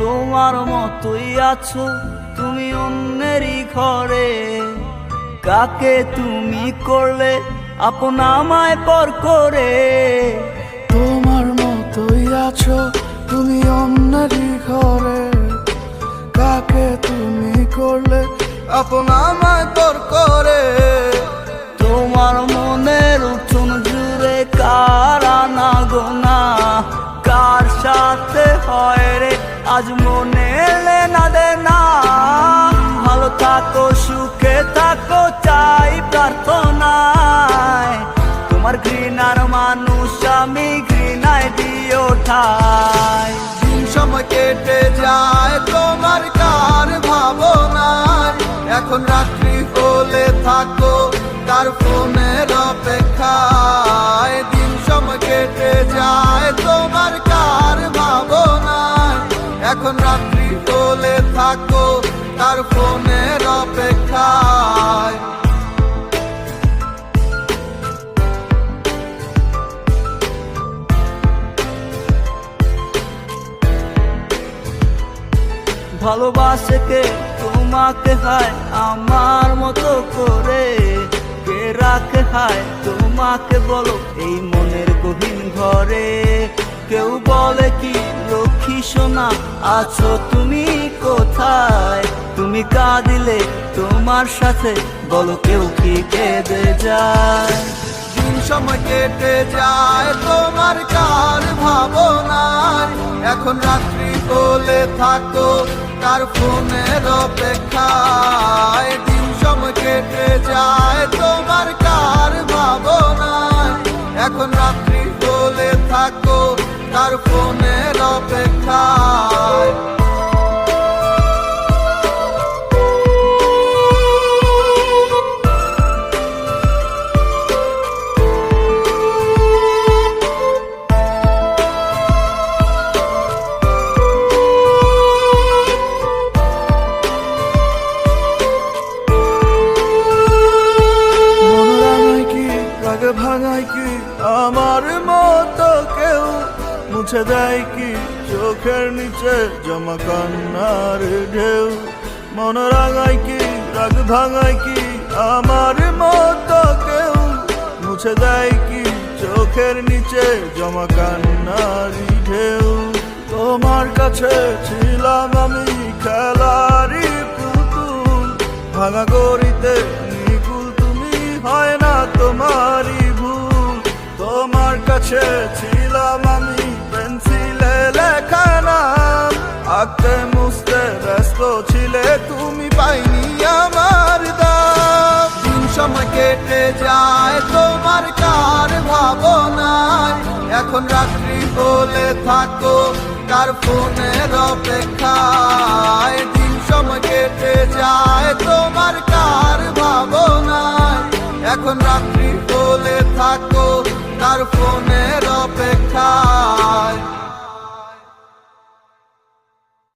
তোমার মতোই আছো তুমি অন্যেরই ঘরে, কাকে তুমি করলে আপন আমায় পর করে। তোমার মতোই আছো তুমি অন্যেরই ঘরে, কাকে তুমি করলে আপন আমায় পর করে। তোমার মনের উঠোন জুড়ে কার আনা গোনা, কার সাথে হয় রে আজ মনে লেনা দেনা। ভালো থাকো সুখে থাকো চাই প্রার্থনায়, তোমার ঘৃণার মানুষ আমি ঘৃণায় দিও ঠাই। দিন সময় কেটে যায় তোমার কার ভাবনায়, এখন রাত্রি হলে থাকো কার ফোনের অপেক্ষায়। দিন সময় কেটে যায় তোমার কার ভাবনায়, এখন রাত্রি হলে থাকো কার ফোনের অপেক্ষায়। ভালোবাসে কে তোমাকে হায় আমার মতো করে, কে রাখে হায় তোমাকে বলো এই মনের গহীন ঘরে। কেউ বলে কি লক্ষ্মী সোনা আছো তুমি কোথায়, তুমি কাঁদিলে তোমার সাথে বলো কেউ কি কেঁদে যায়। দিন সময় কেটে যায় তোমার কার ভাবনায়, এখন রাত্রি হলে থাকো কার ফোনের অপেক্ষায়। দিন সময় কেটে যায় তোমার কার ভাবনায়, এখন রাত্রি হলে থাকো কার ফোনের অপেক্ষায়। ভাঙায় কি আমার মতো কেউ, মুছে দেয় কি চোখের নিচে জমা কান্নার ঢেউ। মন রাঙায় কি রাগ ভাঙায় কি আমার মতো কেউ, মুছে দেয় কি চোখের নিচে জমা কান্নার ঢেউ। তোমার কাছে ছিলাম আমি খেলারি পুতুল, ভাঙা গড়িতে নিকুল তুমি হয় না তোমারই ভুল। তোমার কাছে ছিলাম আমি পেন্সিলে লেখা নাম, আঁকতে মুছতে ব্যস্ত ছিলে তুমি পাইনি আমার দাম। দিন সময় কেটে যায় তোমার কার ভাবনায়, এখন রাত্রি হলে থাকো কার ফোনের অপেক্ষায়। দিন সময় কেটে যায় তোমার কার ভাবনায়, এখন রাত্রি হলে থাকো কার ফোনের অপেক্ষায়।